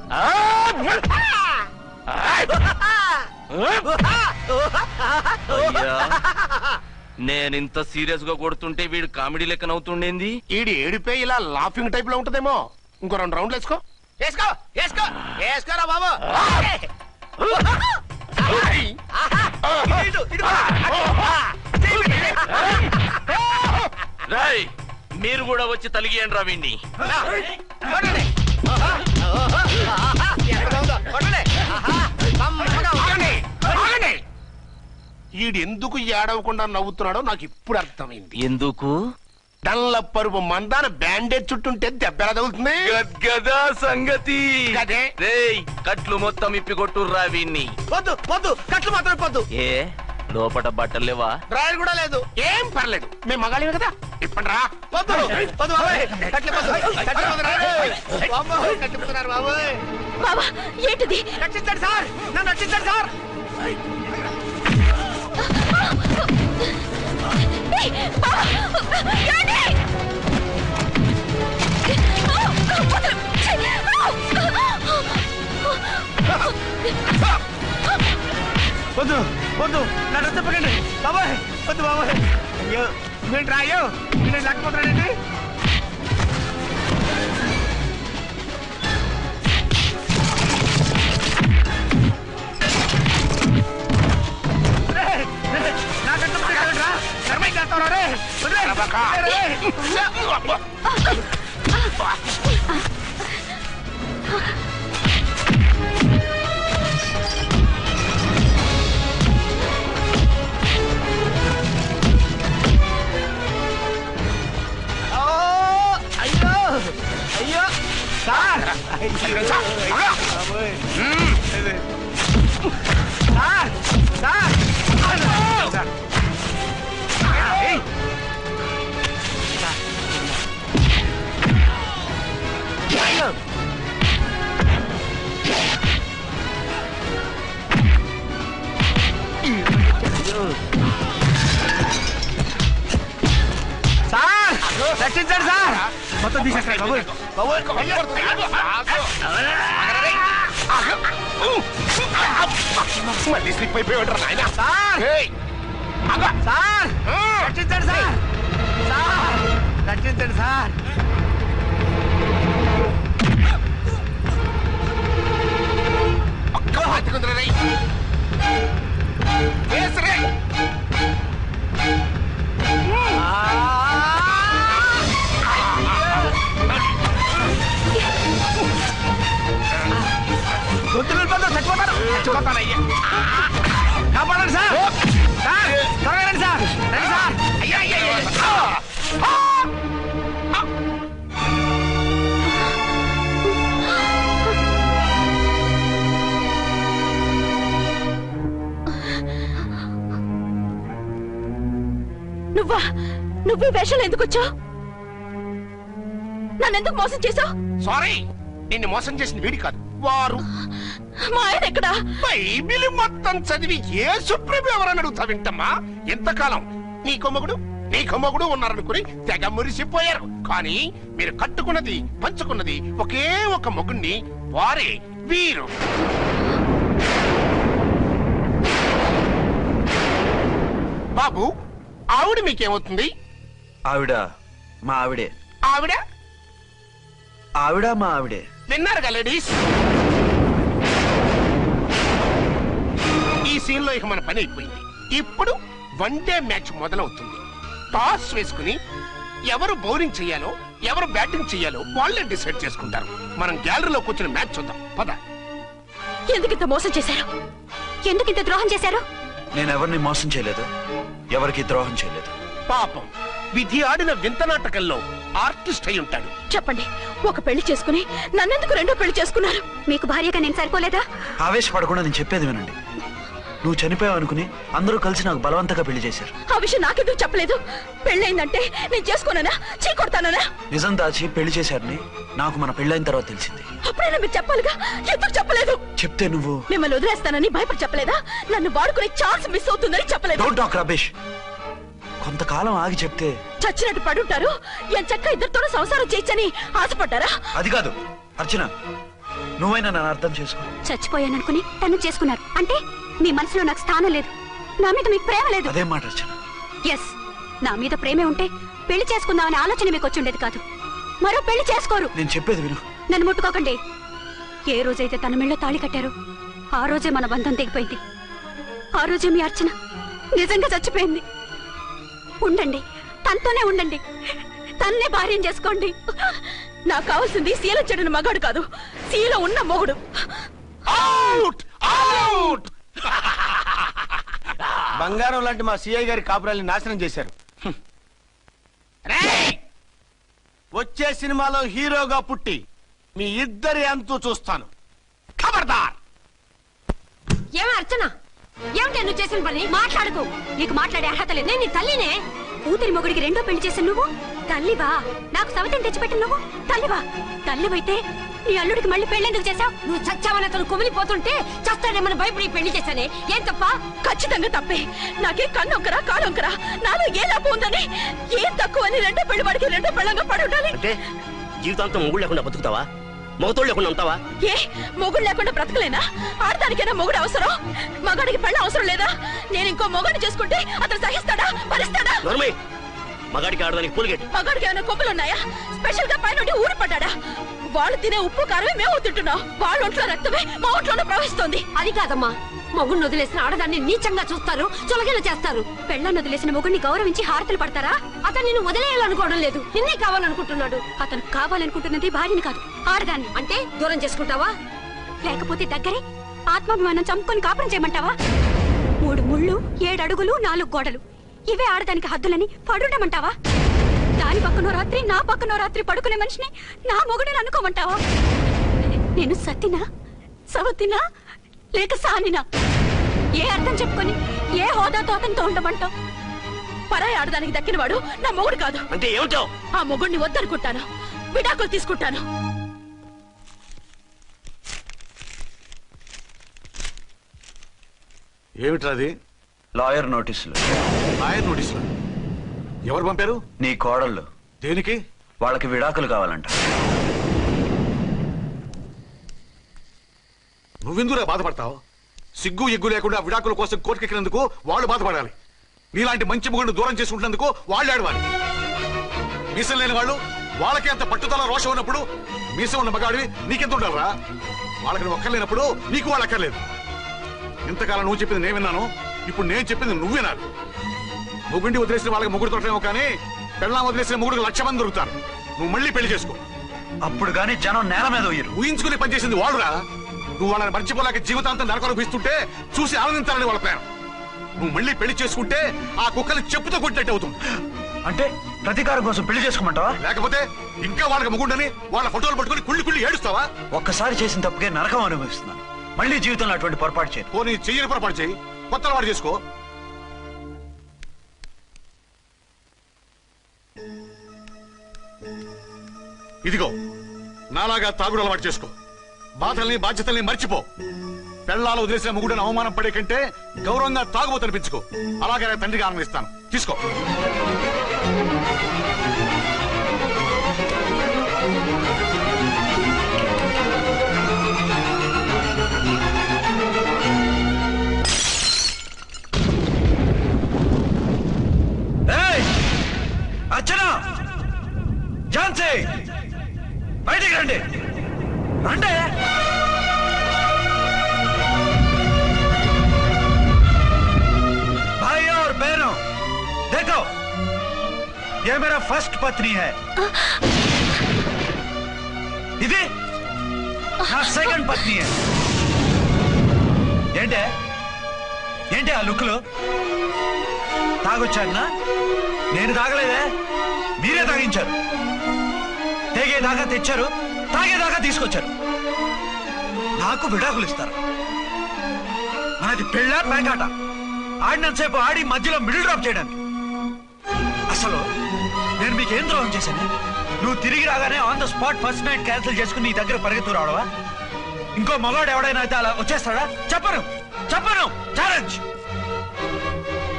నేనింత సీరియస్ గా కొడుతుంటే వీడు కామెడీ లెక్క నవ్వుతుండేంది? ఈడి ఏడిపే ఇలా లాఫింగ్ టైప్ లో ఉంటదేమో. ఇంకో 2 రౌండ్లు వేసుకో. వేసుకో వేసుకో వేసుకోరా బాబు. రాయ్, మీరు కూడా వచ్చి తలిగియండి రా వీణ్ణి. ఈడు ఎందుకు ఏడవకుండా నవ్వుతున్నాడో నాకు ఇప్పుడు అర్థమైంది. ఎందుకు? డల్ల పరుపు మందాన బ్యాండేజ్ చుట్టుంటే దెబ్బ ఎలా తగులుతుంది? గద్గదా సంగతి. అదే. రేయ్, కట్లు మొత్తం ఇప్పి కొట్టుర్రా వీణ్ణి. వద్దు వద్దు, కట్లు మాత్రం పొద్దు. ఏ లోపట బట్టలు లేవా? డ్రాయర్ కూడా లేదు. ఏం పర్లేదు, మేము మగాళివే కదా. ఇప్పండి రా. వద్దు వద్దు బాబాయ్, కట్లు కట్టిపోతున్నారు బాబాయ్. బాబా ఏంటిది? రక్షించండి సార్, నన్ను రక్షించండి సార్. వద్దు వద్దు, నా డ్రెస్ చెప్పకండి బాబాయ్. వద్దు బాబాయ్. అయ్యో మీరు రాయో, నేను లేకపోతున్నానండి. అయ్యో సార్, రక్షించండి సార్. మొత్తం తీసేస్తాయి బాబు. మళ్ళీ స్లిప్ అయిపోయాడు నాయన. సార్ సార్, రక్షించండి సార్. సార్ రక్షించండి సార్. చచ్చిపోతానయ్యా. కాపాడండి సార్. సార్, త్వరగా రండి సార్. రండి సార్. అయ్యా, అయ్యా, అయ్యా. నువ్వు వేషాలు ఎందుకు వచ్చావు? నన్నెందుకు మోసం చేశావు? సారీ, నిన్ను మోసం చేసిన వీడి కాదు, వారు. మా ఆయన ఎక్కడా? బైబిల్ మొత్తం చదివి యేసు ప్రభు ఎవరని అడుగుతా వింటమ్మా. ఎంతకాలం నీ కొమ్మగుడు ఉన్నారనుకుని తెగ మురిసిపోయారు. కానీ మీరు కట్టుకున్నది పంచుకున్నది ఒకే ఒక మొగుణ్ణి, వారే వీరు. బాబు, ఆవిడ మీకేమవుతుంది? ఆవిడ మా ఆవిడే. ఆవిడ ఆవిడ మా ఆవిడే. విన్నారుగా లేడీస్, ఈ సీన్ లో ఇక మన పని అయిపోయింది. ఇప్పుడు వన్ డే మ్యాచ్ మొదలవుతుంది. టాస్ వేసుకుని ఎవరు బౌలింగ్ చెయ్యాలో ఎవరు బ్యాటింగ్ చెయ్యాలో వాళ్ళే డిసైడ్ చేసుకుంటారు. మనం గ్యాలరీలో కూర్చుని మ్యాచ్ చూద్దాం, పద. ఎందుకింత మోసం చేశారు? ఎందుకింత ద్రోహం చేశారు? నేను ఎవరిని మోసం చేయలేదు, ఎవరికి ద్రోహం చేయలేదు. పాపం, విధి ఆడిన వింత నాటకంలో ఆర్టిస్ట్ అయి ఉంటాడు. చెప్పండి, ఒక పెళ్లి చేసుకుని నన్నెందుకు రెండో పెళ్లి చేసుకున్నారు? మీకు భార్యగా నేను సరిపోలేదా? ఆవేశపడకుండా నేను చెప్పేది వినండి. నువ్వు చనిపోయావు అనుకుని అందరూ కలిసి నాకు బలవంతంగా పెళ్లి చేశారు. ఆ విషయం నాకెందుకు చెప్పలేదు? పెళ్ళైందంటే నేను చేసుకోనా, చీకొడతానా? నిజం దాచి పెళ్లి చేశారని నాకు మన పెళ్ళైన తర్వాత తెలిసింది. అప్పుడైనా మీరు చెప్పాలిగా, ఎందుకు చెప్పలేదు? చెప్తే నువ్వు మిమ్మల్ని వదిలేస్తానని భయపడి చెప్పలేదా? నన్ను వాడుకునే ఛాన్స్ మిస్ అవుతుందని చెప్పలేదు. Don't talk రబేష్. కొంతకాలం ఆగి చెప్తే చచ్చినట్టు పడుంటారు. ఎంచక్క ఇద్దరితోనూ సంసారం చేయొచ్చని ఆశపడ్డారా? అది కాదు అర్చన, నువ్వైనా నన్ను అర్థం చేసుకో. చచ్చిపోయాననుకుని తను చేసుకున్నారు అంటే మీ మనసులో నాకు స్థానం లేదు, నా మీద మీకు ప్రేమ లేదు. అదే మాట అర్చన. ఎస్, నా మీద ప్రేమే ఉంటే పెళ్లి చేసుకుందామనే ఆలోచన మీకు వచ్చి ఉండేది కాదు. మరో పెళ్లి చేసుకోరు. నేను చెప్పేది విను. నన్ను ముట్టుకోకండి. ఏ రోజైతే తన మెళ్ళో తాళి కట్టారో ఆ రోజే మన బంధం తెగిపోయింది. ఆ రోజే మీ అర్చన నిజంగా చచ్చిపోయింది. ఉండండి, తనతోనే ఉండండి, తన్నే భార్యం చేసుకోండి. నాకు కావాల్సింది శీల చెడిన మగాడు కాదు, శీల ఉన్న మొగుడు. Out, out. బంగారం లాంటి మా సిఐ గారి కాపురాల్ని నాశనం చేశారు. రేయ్! వచ్చే సినిమాలో హీరోగా పుట్టి మీ ఇద్దరి అంతూ చూస్తాను. ఖబర్దార్. ఏమే అర్చన, ఏమిటి నువ్వు చేసిన పని? మాట్లాడుకో, నీకు మాట్లాడే అర్హత లేదు. నేను నీ తల్లినే. కూతురి మొగుడికి రెండో పెళ్లి చేసిన నువ్వు తల్లివా? నాకు సవతిని తెచ్చిపెట్టిన నువ్వు తల్లివా? తల్లివైతే నీ అల్లుడికి మళ్ళీ పెళ్లి చేశావు? నువ్వు చచ్చావని అతను కుమిలిపోతుంటే చస్తాడేమని భయపడి పెళ్లి చేశానే, ఏం తప్ప? ఖచ్చితంగా తప్పే. నాకే కన్నొక్కరా కాడొక్కరా, నాలో ఏ లాభం ఉందని, ఏం తక్కువ అని రెండో పెళ్లి వాడికి రెండో పెళ్ళంగా పడి ఉండాలి. అంటే జీవితాంతం మొగుడు లేకుండా బతుకుతావా? మొగతోడు లేకుండా ఉంటావా? ఏ మొగుడు లేకుండా బ్రతకలేనా? ఆడదానికైనా మొగుడు అవసరం, మగాడికి పెళ్ళ అవసరం లేదా? నేను ఇంకో మొగాడిని చేసుకుంటే అతను సహిస్తాడా, భరిస్తాడా? మగాడికి ఆడదానికి పూలిగెట్టు. మగాడికి ఏమైనా కొమ్ములు ఉన్నాయా? స్పెషల్ గా పైన ఊరి పడ్డాడా? వాళ్ళు తినే ఉప్పు కారమే మేము తింటున్నాం. వాళ్ళ ఒంట్లో రక్తమే మా ఒంట్లోనే ప్రవహిస్తోంది. అది కాదమ్మా, మొగుడిని వదిలేసిన ఆడదాన్ని నీచంగా చూస్తారు, చులకన చేస్తారు. పెళ్ళాన్ని వదిలేసిన మొగుడిని గౌరవించి హారతలు పడతారా? అతను నిన్ను వదిలేయాలనుకోవడం లేదు, నిన్నే కావాలనుకుంటున్నాడు. అతను కావాలనుకుంటున్నది భార్యని కాదు, ఆడదాన్ని. అంటే దూరం చేసుకుంటావా? లేకపోతే దగ్గరే ఆత్మాభిమానం చంపుకొని కాపురం చేయమంటావా? 3 ముళ్ళు 7 అడుగులు 4 గోడలు, ఇవే ఆడదానికి హద్దులని పడుండమంటావా? దాని పక్కనో రాత్రి నా పక్కనో రాత్రి పడుకునే మనిషిని నా మొగుడిని అనుకోమంటావా? నేను సతినా, సవతినా, లేక సానినా? ఏ అర్థం చెప్పుకొని ఏ హోదాతో అతనితో ఉండమంటావు? పరాయి ఆడదానికి దక్కినవాడు నా మొగుడు కాదు. అంటే ఏమిటో? ఆ మొగుడిని వద్దనుకుంటాను, విడాకులు తీసుకుంటాను. ఏమిట్రాది? లాయర్ నోటీసులు. లాయర్ నోటీసులు ఎవరు పంపారు? నీ కోడళ్ళు. దేనికి? వాళ్ళకి విడాకులు కావాలంట. నువ్వెందుకురా బాధపడతావు? సిగ్గు ఎగ్గు లేకుండా విడాకుల కోసం కోర్టుకెక్కినందుకు వాళ్ళు బాధపడాలి. నీలాంటి మంచి మొగుడిని దూరం చేసుకుంటున్నందుకు వాళ్ళు ఏడవాలి. మీసం లేని వాళ్ళు, వాళ్ళకి అంత పట్టుదల రోషం ఉన్నప్పుడు మీసం ఉన్న మగాడివి నీకెంత ఉండాలరా? వాళ్ళకి ఒక్కర్లేనప్పుడు నీకు వాళ్ళు అక్కర్లేదు. ఇంతకాలం నువ్వు చెప్పింది నేను విన్నాను, ఇప్పుడు నేను చెప్పింది నువ్వు వినాలి. మొగుడిని వదిలేసిన వాళ్ళకి మొగుడు తోటలేమో కానీ పెళ్ళాం వదిలేసిన మొగుడికి 1,00,000 మంది దొరుకుతారు. నువ్వు మళ్ళీ పెళ్లి చేసుకో. అప్పుడు గానీ జనం నేల మీద ఊహించుకుని పనిచేసింది వాళ్ళురా. నువ్వు వాళ్ళని మర్చిపోలేక జీవితాంతం నరకనుభవిస్తుంటే చూసి ఆనందించాలని వాళ్ళ ప్లాన్. నువ్వు మళ్ళీ పెళ్లి చేసుకుంటే ఆ కుక్కని చెప్పుతో కొట్టినట్టు అవుతుంది. అంటే ప్రతీకారం కోసం పెళ్లి చేసుకోమంటావా? లేకపోతే ఇంకా వాళ్ళకి మొగుండని వాళ్ళ ఫోటోలు పట్టుకుని కుళ్ళి ఏడుస్తావా? ఒక్కసారి చేసిన తప్పుకే నరకం అనుభవిస్తున్నాను. మళ్ళీ జీవితంలో అటువంటి పొరపాటు చేయను. పోనీ చెయ్యని పొరపాటు చేయి, కొత్త అలవాటు చేసుకో. ఇదిగో నాలాగా తాగుడు అలవాటు చేసుకో. బాధల్ని బాధ్యతల్ని మర్చిపో. పెళ్ళాలు వదిలేసిన మొగుడని అవమానం పడే కంటే గౌరవంగా తాగుబోతనిపించుకో. అలాగే నేను తండ్రిగా ఆనందిస్తాను. తీసుకో. అర్చనా, ఝాన్సీ, బయటికి రండి. రండి. भाई और बहनों, देखो ये मेरा फर्स्ट पत्नी है. ఇది నా సెకండ్ పత్ని. ఏంటే ఏంటి ఆ లుక్లు? తాగొచ్చానా? నేను తాగలేదే, మీరే తాగించారు. తెగేదాకా తెచ్చారు, తాగేదాకా తీసుకొచ్చారు. నాకు విడాకులు ఇస్తారు. నాది పెళ్ళా పేకాట? ఆడినంతసేపు ఆడి మధ్యలో మిడిల్ డ్రాప్ చేయడానికి. అసలు నేను మీకేం ద్రోహం చేశాను? నువ్వు తిరిగి రాగానే on the spot first night cancel చేసుకుని నీ దగ్గర పరిగెత్తు రావడవా? ఇంకో మగాడు ఎవడైనా అయితే అలా వచ్చేస్తాడా? చెప్పను చెప్పను, ఛాలెంజ్.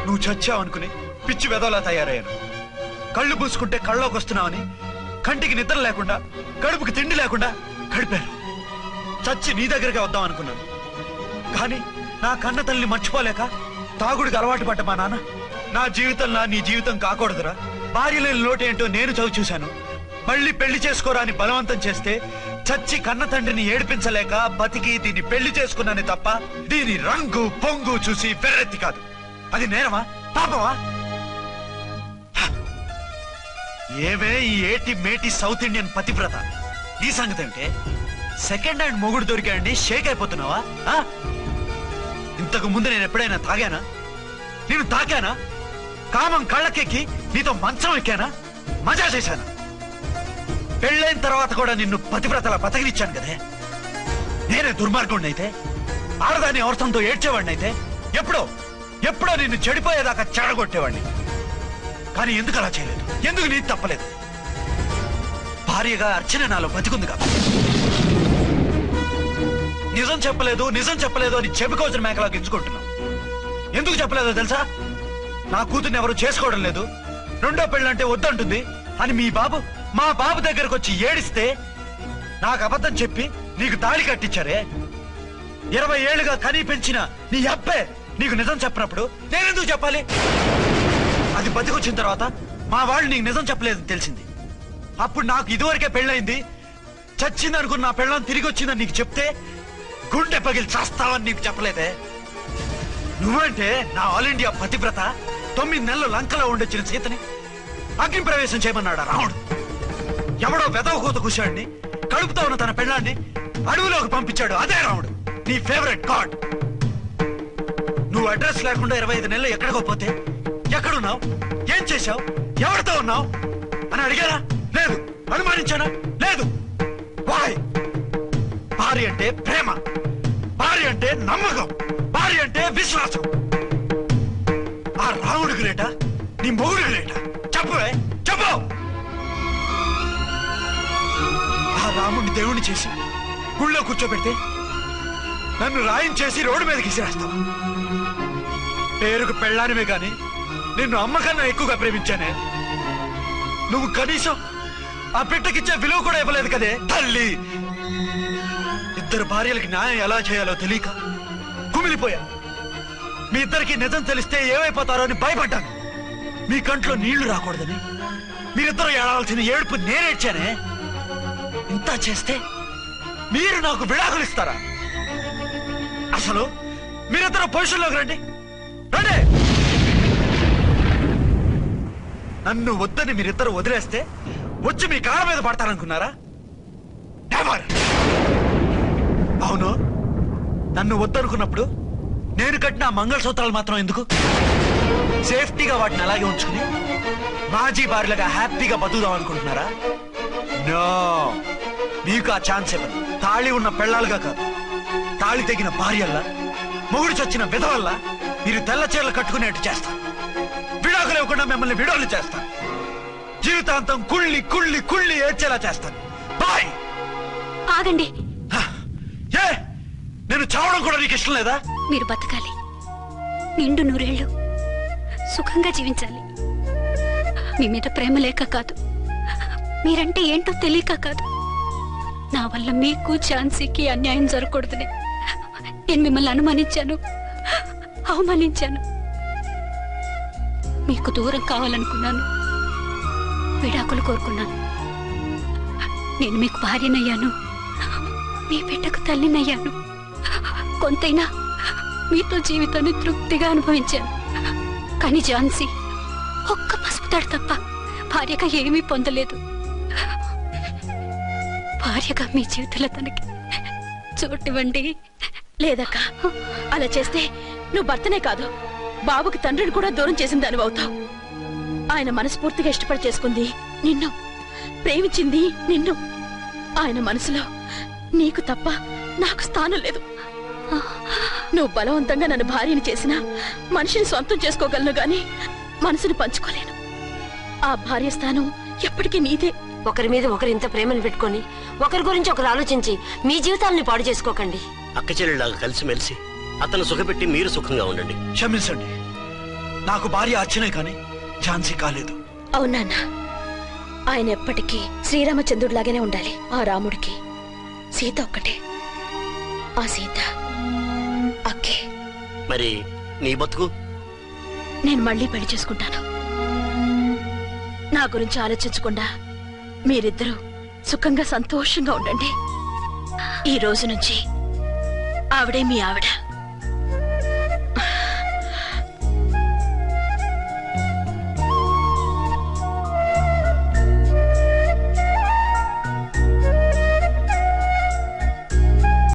నువ్వు చచ్చావు అనుకుని పిచ్చి వెదవలా తయారయ్యాను. కళ్ళు పూసుకుంటే కళ్ళలోకి వస్తున్నావని కంటికి నిద్ర లేకుండా కడుపుకి తిండి లేకుండా గడిపాను. చచ్చి నీ దగ్గరగా వద్దాం అనుకున్నాను. కానీ నా కన్న తల్లిని మర్చిపోలేక తాగుడికి అలవాటు పడ్డ మా నాన్న నా జీవితంలో నీ జీవితం కాకూడదురా, భార్య లేని లోటేంటో నేను చవి చూశాను, మళ్ళీ పెళ్లి చేసుకోరా అని బలవంతం చేస్తే చచ్చి కన్న తండ్రిని ఏడిపించలేక బతికి దీన్ని పెళ్లి చేసుకున్నాను తప్ప దీని రంగు పొంగు చూసి వెర్రెత్తి కాదు. అది నేరమా, పాపమా? ఏవే ఈ ఏటి మేటి సౌత్ ఇండియన్ పతివ్రత, ఈ సంగతి ఏమిటే? సెకండ్ హ్యాండ్ మొగుడు దొరికాయండి షేక్ అయిపోతున్నావా? ఇంతకు ముందు నేను ఎప్పుడైనా తాగానా? నేను తాకానా? కామం కళ్ళకెక్కి నీతో మంచం ఎక్కానా? మజా చేశానా? పెళ్ళైన తర్వాత కూడా నిన్ను పతివ్రతలా బతకనిచ్చాను కదే. నేనే దుర్మార్గుడిని అయితే, ఆడదాన్ని అవసరంతో ఏడ్చేవాడిని అయితే ఎప్పుడో నిన్ను చెడిపోయేదాకా చెడగొట్టేవాడిని. కానీ ఎందుకు అలా చేయలేదు? ఎందుకు నీది తప్పలేదు? భార్యగా అర్చన నాలో బతికుంది కాబట్టి. నిజం చెప్పలేదు అని చెప్పుకోవచ్చిన మేకలా గించుకుంటున్నావు. ఎందుకు చెప్పలేదో తెలుసా? నా కూతుర్ని ఎవరు చేసుకోవడం లేదు, రెండో పెళ్ళంటే వద్దంటుంది అని మా బాబు దగ్గరకు వచ్చి ఏడిస్తే నాకు అబద్ధం చెప్పి నీకు తాళి కట్టించారే. 20 ఏళ్లుగా కనీ పెంచిన నీ అబ్బే నీకు నిజం చెప్పినప్పుడు నేనెందుకు చెప్పాలి? అది బతికొచ్చిన తర్వాత మా వాళ్ళు నీకు నిజం చెప్పలేదని తెలిసింది. అప్పుడు నాకు ఇదివరకే పెళ్ళయింది, చచ్చింది అనుకున్న నా పెళ్ళం తిరిగి వచ్చిందని నీకు చెప్తే గుండె పగిలి చేస్తావని నీకు చెప్పలేదే. నువ్వంటే నా ఆల్ ఇండియా పతివ్రత 9 నెలలు లంకలో ఉండొచ్చిన సీతని అగ్ని ప్రవేశం చేయమన్నాడా రాముడు? ఎవడో వెదవ కూత కూశాడిని, కడుపుతో ఉన్న తన పెళ్ళాన్ని అడవిలోకి పంపించాడు అదే రాముడు, నీ ఫేవరెట్ గాడ్. నువ్వు అడ్రస్ లేకుండా 25 నెలలు ఎక్కడికో పోతే ఎక్కడున్నావు, ఏం చేశావు, ఎవరితో ఉన్నావు అని అడిగానా? లేదు. అనుమానించానా? లేదు. వాయ్? భార్య అంటే ప్రేమ, భార్య అంటే నమ్మకం, భార్య అంటే విశ్వాసం. ఆ రాముడు గ్రేటా, నీ మొగుడు గ్రేటా? చెప్పు. ఆ రాముడిని దేవుణ్ణి చేసి గుళ్ళో కూర్చోబెడితే నన్ను రాయించేసి రోడ్డు మీదకి విసిరేస్తావా? పేరుకు పెళ్ళానివే గాని నిన్ను అమ్మకన్నా ఎక్కువగా ప్రేమించానే. నువ్వు కనీసం ఆ బిడ్డకిచ్చే విలువ కూడా ఇవ్వలేదు కదే తల్లి. 2 భార్యలకి న్యాయం ఎలా చేయాలో తెలియక కుమిలిపోయా. మీ ఇద్దరికి నిజం తెలిస్తే ఏమైపోతారో అని భయపడ్డాను. మీ కంట్లో నీళ్లు రాకూడదని మీరిద్దరూ ఏడాల్సిన ఏడుపు నేనేడ్చానే. ఇంత చేస్తే మీరు నాకు విడాకులు ఇస్తారా? అసలు మీరిద్దరు పొజిషన్లోకి రండి. నన్ను వద్దని మీరిద్దరు వదిలేస్తే వచ్చి మీ కాళ్ళ మీద పడతారనుకున్నారా? అవును, నన్ను వద్దనుకున్నప్పుడు నేను కట్టిన మంగళసూత్రాలు మాత్రం ఎందుకు? సేఫ్టీగా వాటిని అలాగే ఉంచుకుని మాజీ భార్యలుగా హ్యాపీగా బతుకుదాం అనుకుంటున్నారా? నో, మీకు ఆ ఛాన్స్ ఇవ్వను. తాళి ఉన్న పెళ్ళాలుగా కాదు, తాళి తెగిన భార్యల్లా, మొగుడు చచ్చిన విధవల్లా మీరు తెల్ల చీరలు కట్టుకునేట్టు చేస్తాను. విడాకులు ఇవ్వకుండా మిమ్మల్ని విడాకులు చేస్తాను. జీవితాంతం కుళ్ళి కుళ్ళి కుళ్ళి ఏడ్చేలా చేస్తాను. బాయ్. ఆగండి. ఏ, నేను చావడం కూడా నీకు ఇష్టం లేదా? మీరు బతకాలి, నిండు నూరేళ్లు సుఖంగా జీవించాలి. మీ మీద ప్రేమ లేక కాదు, మీరంటే ఏంటో తెలియక కాదు. నా వల్ల మీకు ఝాన్సీకి అన్యాయం జరగకూడదని నేను మిమ్మల్ని అనుమానించాను, అవమానించాను. మీకు దూరం కావాలనుకున్నాను, విడాకులు కోరుకున్నాను. నేను మీకు భార్యనయ్యాను, మీ బిడ్డకు తల్లినయ్యాను. కొంతైనా మీతో జీవితాన్ని తృప్తిగా అనుభవించాను. కానీ ఝాన్సీ ఒక్క పసుపుతాడు తప్ప భార్యగా ఏమీ పొందలేదు. భార్యగా మీ జీవితంలో తనకి చోటివ్వండి. లేదక్క, అలా చేస్తే నువ్వు భర్తనే కాదు, బాబుకి తండ్రిని కూడా దూరం చేసిన దాని అవుతావు. ఆయన మనస్ఫూర్తిగా ఇష్టపడి చేసుకుంది నిన్ను, ప్రేమించింది నిన్ను. ఆయన మనసులో నీకు తప్ప నాకు స్థానం లేదు. నువ్వు బలవంతంగా నన్ను భార్యని చేసినా మనిషిని సొంతం చేసుకోగలను గాని మనసుని పంచుకోలేను. ఆ భార్య స్థానం ఎప్పటికీ నీదే. ఒకరి మీద ఒకరు ఇంత ప్రేమను పెట్టుకొని ఒకరి గురించి ఒకరు ఆలోచించి మీ జీవితాలని పాడు చేసుకోకండి. అక్క చెల్లెళ్ళలాగా కలిసిమెలిసి అతను సుఖపెట్టి మీరు సుఖంగా ఉండండి. క్షమించండి, నాకు భార్య అర్చనే కానీ ఝాన్సీ కాలేదు. అవునా? ఆయన ఎప్పటికీ శ్రీరామచంద్రుడిలాగానే ఉండాలి. ఆ రాముడికి సీత ఒక్కటే, ఆ సీత అక్కే. మరి నీ బతుకు? నేను మళ్ళీ పెళ్లి చేసుకుంటాను. నా గురించి ఆలోచించకుండా మీరిద్దరూ సుఖంగా సంతోషంగా ఉండండి. ఈ రోజు నుంచి ఆవిడే మీ ఆవిడ.